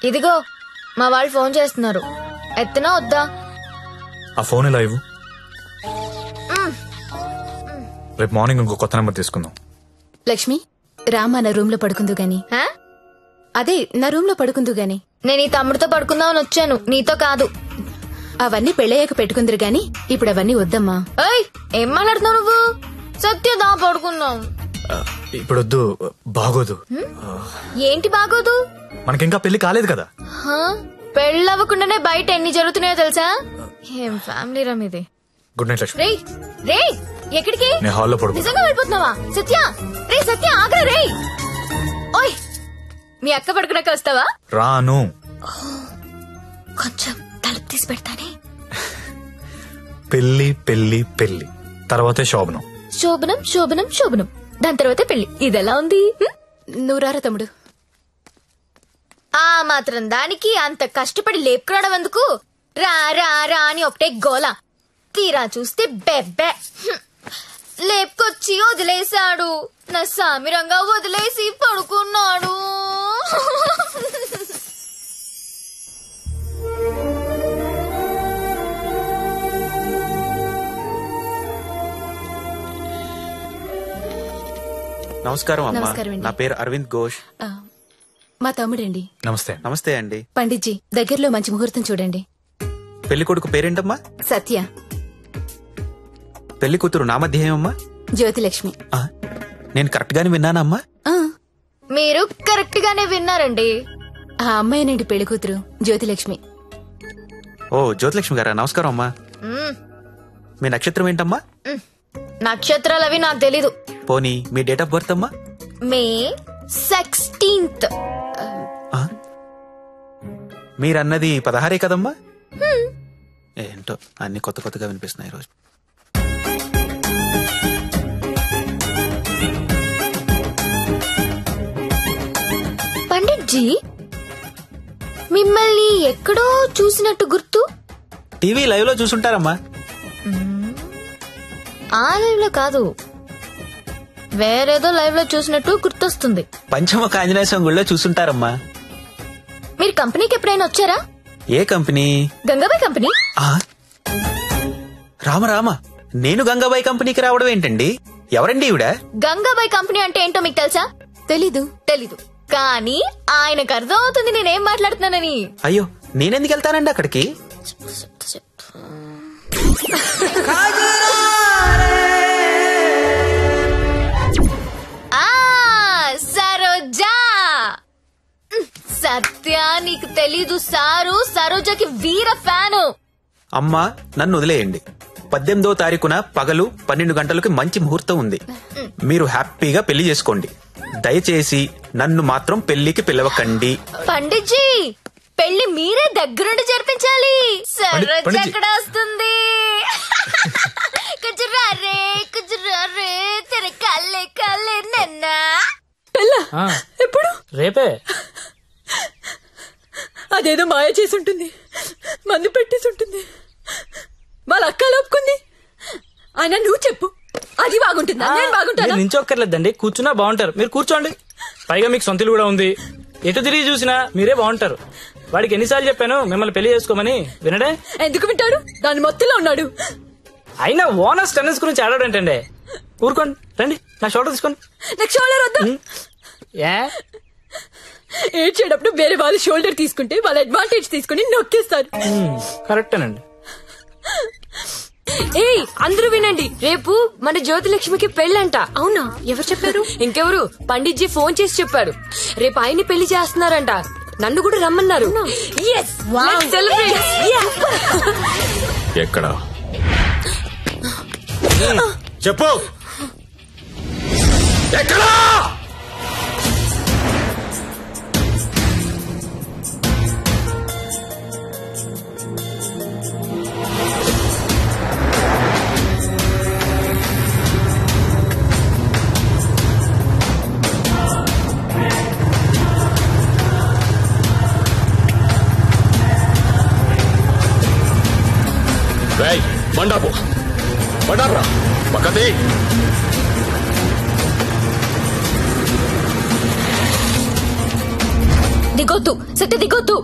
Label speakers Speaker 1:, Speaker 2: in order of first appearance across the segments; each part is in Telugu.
Speaker 1: ఇదిగో మా వాళ్ళు ఫోన్ చేస్తున్నారు. ఎత్తనా వద్దా?
Speaker 2: ఆ ఫోన్ ఇలా ఇవ్వు. రేపు మార్నింగ్ ఇంకో కొత్త నెంబర్ తీసుకుందాం.
Speaker 3: లక్ష్మి రామా నా రూమ్ లో పడుకుందు గాని. అదే నా రూమ్ లో పడుకుందు గాని.
Speaker 1: నేను ఈ తమ్ముడితో పడుకుందామని వచ్చాను, నీతో కాదు.
Speaker 3: అవన్నీ పెళ్ళయ్యాక పెట్టుకుందరు గాని ఇప్పుడు అవన్నీ వద్దమ్మా.
Speaker 1: ఏం మాట్లాడుతున్నావు నువ్వు? సత్యదా పడుకుందాం.
Speaker 2: ఇప్పుడు వద్దు, బాగోదు.
Speaker 1: ఏంటి బాగోదు?
Speaker 2: మనకింకా పెళ్లి కాలేదు కదా.
Speaker 1: పెళ్ళవ్వకుండానే బయట ఎన్ని జరుగుతున్నాయో తెలుసా? ఏం ఫ్యామిలీ రమ్ ఇది.
Speaker 2: Good night Lakshmi.
Speaker 1: రే ఎక్కడికి?
Speaker 2: నేను హాల్లో పడుకో.
Speaker 1: నిజంగా వెళ్ళిపోతున్నావా? సత్య రే, సత్య ఆగ్రా రే. ఓయ్ మీ అక్క పడుకున్నాక వస్తావా?
Speaker 2: రాను.
Speaker 1: కొంచెం తలుపు తీసి పెడతానే.
Speaker 2: పెళ్లి పెళ్లి పెళ్లి తర్వాతే శోభనం.
Speaker 1: శోభనం శోభనం శోభనం, దాని తర్వాతే పెళ్లి. ఇదెలా ఉంది?
Speaker 3: నువ్వు రారా తమ్ముడు.
Speaker 1: ఆ మాత్రం దానికి అంత కష్టపడి లేపుకురావడం ఎందుకు? రా రా రా అని ఒకటే గోల. తీరా చూస్తే బెబ్బే. లేపుకొచ్చి వదిలేశాడు. నా సామిరంగా వదిలేసి పడుకున్నాడు.
Speaker 4: నమస్కారం అమ్మా. నా పేరు అరవింద్ ఘోష్.
Speaker 3: మా తమ్ముడండి.
Speaker 2: నమస్తే.
Speaker 4: నమస్తే అండి.
Speaker 3: పండిట్జీ దగ్గరలో మంచి ముహూర్తం చూడండి.
Speaker 4: పెళ్లి కొడుకు పేరేంటమ్మా?
Speaker 3: సత్య.
Speaker 4: పెళ్లి కూతురు నామధ్యేయమ్మా?
Speaker 3: జ్యోతిలక్ష్మి.
Speaker 4: నేను కరెక్ట్ గానే విన్నానా అమ్మా?
Speaker 1: మీరు కరెక్ట్ గానే విన్నారండి.
Speaker 3: ఆ అమ్మాయినండి పెళ్లి కూతురు జ్యోతిలక్ష్మి.
Speaker 4: ఓ జ్యోతిలక్ష్మి గారా, నమస్కారం అమ్మా. మీ నక్షత్రం ఏంటమ్మా?
Speaker 1: నక్షత్రాలు అవి నాకు తెలీదు.
Speaker 4: పోనీ మీ డేట్ ఆఫ్ బర్త్ అమ్మా?
Speaker 1: మే 16th.
Speaker 4: మీరన్నది 16 కదమ్మా? ఏంటో అన్ని కొత్త కొత్తగా వినిపిస్తున్నాయి రోజు.
Speaker 1: పండిట్జీ మిమ్మల్ని ఎక్కడో చూసినట్టు గుర్తు.
Speaker 4: టీవీ లైవ్ లో చూసుంటారమ్మా.
Speaker 1: ఆ లైవ్ లో కాదు, వేరేదో లైవ్ లో చూసినట్టు గుర్తొస్తుంది.
Speaker 4: పంచముఖ ఆంజనేయ స్వామి గుళ్ళో చూసుంటారమ్మా.
Speaker 1: మీరు కంపెనీకి ఎప్పుడైనా వచ్చారా?
Speaker 4: ఏ కంపెనీ?
Speaker 1: గంగాబాయ్ కంపెనీ.
Speaker 4: రామ రామ, నేను గంగాబాయ్ కంపెనీకి రావడం ఏంటండి? ఎవరండి ఈవిడ?
Speaker 1: గంగాబాయ్ కంపెనీ అంటే ఏంటో మీకు తెలుసా?
Speaker 3: తెలీదు.
Speaker 1: కానీ ఆయనకు అర్థం అవుతుంది నేనేం మాట్లాడుతున్నానని.
Speaker 4: అయ్యో, నేనెందుకు వెళ్తానండి అక్కడికి?
Speaker 1: సరోజా. సత్య నీకు తెలీదు, సారు సరోజాకి వీర ఫ్యాను.
Speaker 4: అమ్మా నన్ను వదిలేయండి. 18వ తారీఖున పగలు 12 గంటలకు మంచి ముహూర్తం ఉంది. మీరు హ్యాపీగా పెళ్లి చేసుకోండి. దయచేసి నన్ను మాత్రం పెళ్లికి పిలవకండి.
Speaker 1: పండిట్జీ పెళ్లి మీరే దగ్గరుండి జరిపించాలి. సరోజ ఎక్కడ వస్తుంది? కుజురారే కుజురారే తెర కల్లే కల్లే నన్నా.
Speaker 5: ఎప్పుడు? రేపే.
Speaker 3: అదేదో మాయ చేసి ఉంటుంది, మందు పెట్టేసి ఉంటుంది. వాళ్ళ అక్క లోపుకుంది. అయినా నువ్వు చెప్పు, అది బాగుంటుందా? నేను బాగుంటాను.
Speaker 5: నించొక్కర్లేదండి, కూర్చున్నా బాగుంటారు. మీరు కూర్చోండి. పైగా మీకు సొంతలు కూడా ఉంది. ఎటు తిరిగి చూసినా మీరే బాగుంటారు. వాడికి ఎన్నిసార్లు చెప్పాను మిమ్మల్ని పెళ్లి చేసుకోమని, వినడే?
Speaker 3: ఎందుకు వింటాడు? దాని మొత్తంలో ఉన్నాడు.
Speaker 5: అయినా ఓనర్స్ టెన్నిస్ గురించి ఆడాడంటండి. ఊరుకోండి, రండి నా షోల్డర్ తీసుకోండి.
Speaker 3: నాకు షోల్డర్ వద్దా? ఏడ్చేటప్పుడు వేరే వాళ్ళు షోల్డర్ తీసుకుంటే వాళ్ళ అడ్వాంటేజ్ తీసుకుని నొక్కేస్తారు.
Speaker 5: కరెక్టేనండి.
Speaker 3: అందరూ వినండి, రేపు మన జ్యోతిలక్ష్మికి పెళ్ళంట. అవునా? ఎవరు చెప్పారు? ఇంకెవరు, పండిట్జీ ఫోన్ చేసి చెప్పారు. రేపు ఆయన్ని పెళ్లి చేస్తున్నారంట. నన్ను కూడా రమ్మన్నారు.
Speaker 2: ఎక్కడ చెప్పు? ఎక్కడా? బండాపు బండాపురా పక్కది.
Speaker 1: దిగొద్దు సత్య, దిగొద్దు.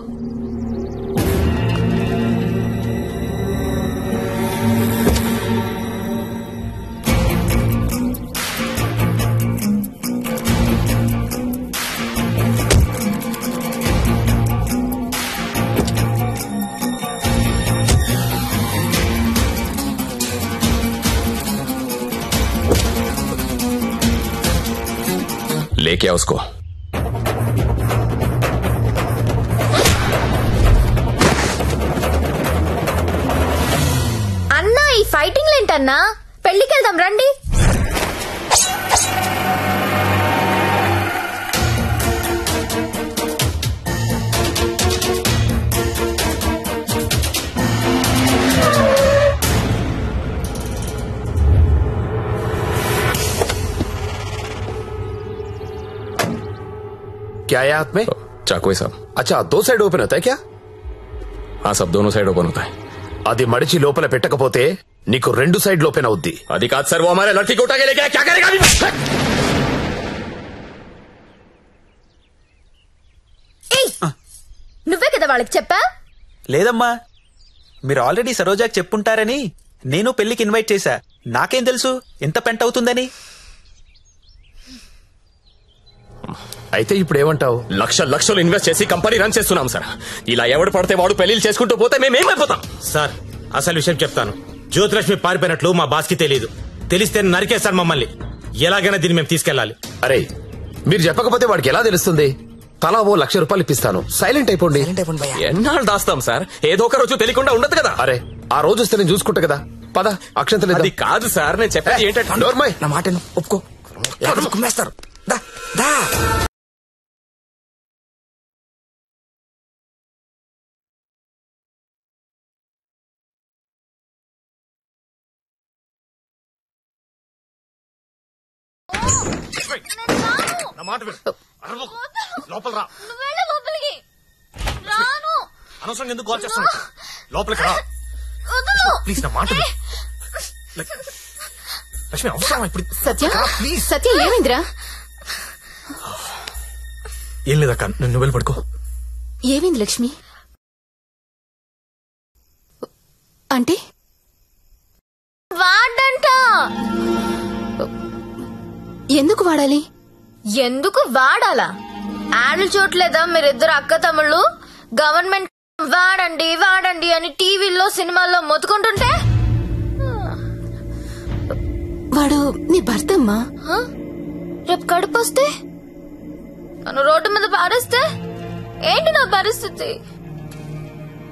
Speaker 2: लेके आओ उसको.
Speaker 1: అన్నా ఈ ఫైటింగ్ ఏంటన్నా? పెళ్లికి వెళ్దాం రండి.
Speaker 6: क्या है हाथ में?
Speaker 2: चाकू है साहब.
Speaker 6: अच्छा, 2 साइड ओपन होता है क्या?
Speaker 2: हाँ साहब, दोनों साइड ओपन होता है.
Speaker 6: అది మడిచి లోపల పెట్టకపోతే నీకు 2 సైడ్ ఓపెన్ అవుద్ది.
Speaker 2: అది కాదు సార్, वो हमारे लड़की को उठा के लेके आया, क्या करेगा अभी?
Speaker 1: నువ్వే కదా వాళ్ళకి చెప్పా?
Speaker 4: లేదమ్మా, మీరు ఆల్రెడీ సరోజాకి చెప్పుంటారని నేను పెళ్లికి ఇన్వైట్ చేశా. నాకేం తెలుసు ఎంత పెంట అవుతుందని.
Speaker 6: అయితే ఇప్పుడు ఏమంటావు?
Speaker 2: లక్షలు ఇన్వెస్ట్ చేసి కంపెనీ రన్ చేస్తున్నాం సార్. ఇలా ఎవడు పడితే వాడు పెళ్లిళ్ళు చేసుకుంటూ పోతే మేమేమైపోతాం
Speaker 7: సార్? అసలు విషయం చెప్తాను. జ్యోతిలక్ష్మి పారిపోయినట్లు మా బాస్ కి తెలియదు. తెలిస్తే నరికేస్తారు మమ్మల్ని. ఎలాగైనా దీన్ని మేము తీసుకెళ్లాలి.
Speaker 6: అరే, మీరు చెప్పకపోతే వాడికి ఎలా తెలుస్తుంది? తలా ఓ ₹1,00,000 ఇప్పిస్తాను, సైలెంట్ అయిపోండి.
Speaker 2: ఎన్నాళ్ళు దాస్తాం సార్? ఏదో ఒక రోజు తెలియకుండా ఉండదు కదా.
Speaker 6: అరే, ఆ రోజు వస్తే నేను చూసుకుంటా కదా. పద, అక్షంతలేదు.
Speaker 2: అది కాదు సార్, నేను చెప్పేది ఏంటంటే
Speaker 6: నోర్మయ్,
Speaker 8: నా మాట ఒప్పుకో, కుమ్మేస్తారు. దా దా
Speaker 7: లోపల రా.
Speaker 1: లోపలికి రాను.
Speaker 7: అనవసరంగా ఎందుకు కాల్ చేస్తాను? లోపలికి రా ప్లీజ్, నా మాట విను. లక్ష్మి అవసరం ఇప్పుడు.
Speaker 1: సత్య, సత్య ఏమైందిరా?
Speaker 7: ఏం లేదక్క, నువ్వు వెళ్ళి పడుకో.
Speaker 1: ఏమైంది లక్ష్మి? అంటే వాడంట. ఎందుకు వాడాలి? ఎందుకు వాడాలా? యాడ్లు చూడలేదా మీరిద్దరు అక్క తమ్ముళ్ళు? గవర్నమెంట్ వాడండి వాడండి అని టీవీల్లో సినిమాల్లో మొత్తుకుంటుంటే. వాడు నీ భర్తమ్మా. రేపు కడుపు వస్తే నన్ను రోడ్డు మీద పారేస్తే ఏంటి నా పరిస్థితి?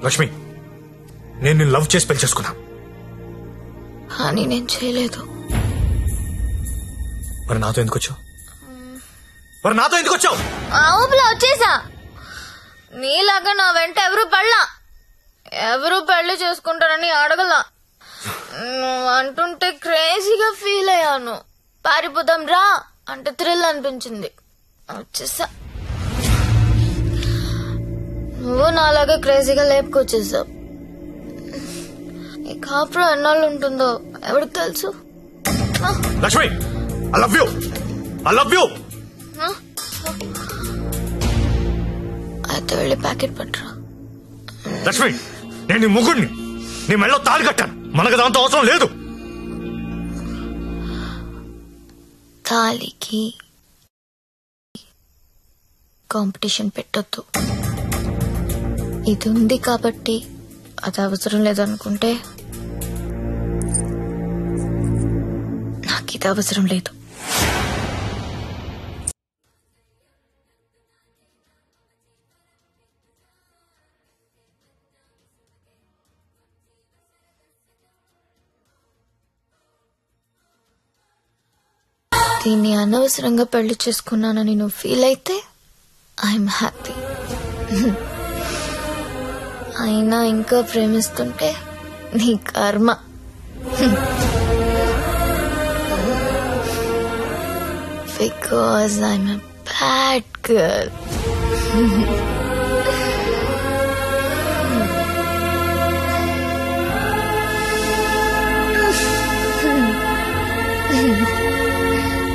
Speaker 7: లక్ష్మి, నేను నిన్ను లవ్ చేసి పెళ్లి చేసుకున్నా.
Speaker 1: అని నేను చేయలేదు.
Speaker 7: మరి నాతో ఎందుకు వచ్చావు?
Speaker 1: ఆ ఊపిలో వచ్చేసా. నీలాగా నా వెంట ఎవరు పెళ్లి చేసుకుంటారని అడగలా. నువ్వు అంటుంటే క్రేజీగా ఫీల్ అయ్యాను. పారిపోదాం రా అంటే థ్రిల్ అనిపించింది, వచ్చేసా. నువ్వు నాలాగే క్రేజీగా లేపుకొచ్చేసావు. ఈ కాపురం ఎన్నాళ్ళు ఉంటుందో ఎవరికి తెలుసు?
Speaker 7: Lakshmi, I love you.
Speaker 1: అయితే వెళ్ళి ప్యాకెట్ పట్టరా.
Speaker 7: లక్ష్మి, నేను నీ ముగ్గుడిని, నీ మెళ్ళో తాళి కట్టాను. మనకు దాంతో అవసరం లేదు.
Speaker 1: తాళికి కాంపిటీషన్ పెట్టొద్దు. ఇది ఉంది కాబట్టి అది అవసరం లేదనుకుంటే నాకు ఇది అవసరం లేదు. దీన్ని అనవసరంగా పెళ్లి చేసుకున్నానని నువ్వు ఫీల్ అయితే ఐఎమ్ హ్యాపీ. అయినా ఇంకా ప్రేమిస్తుంటే నీ కర్మ. Because I'm a bad girl.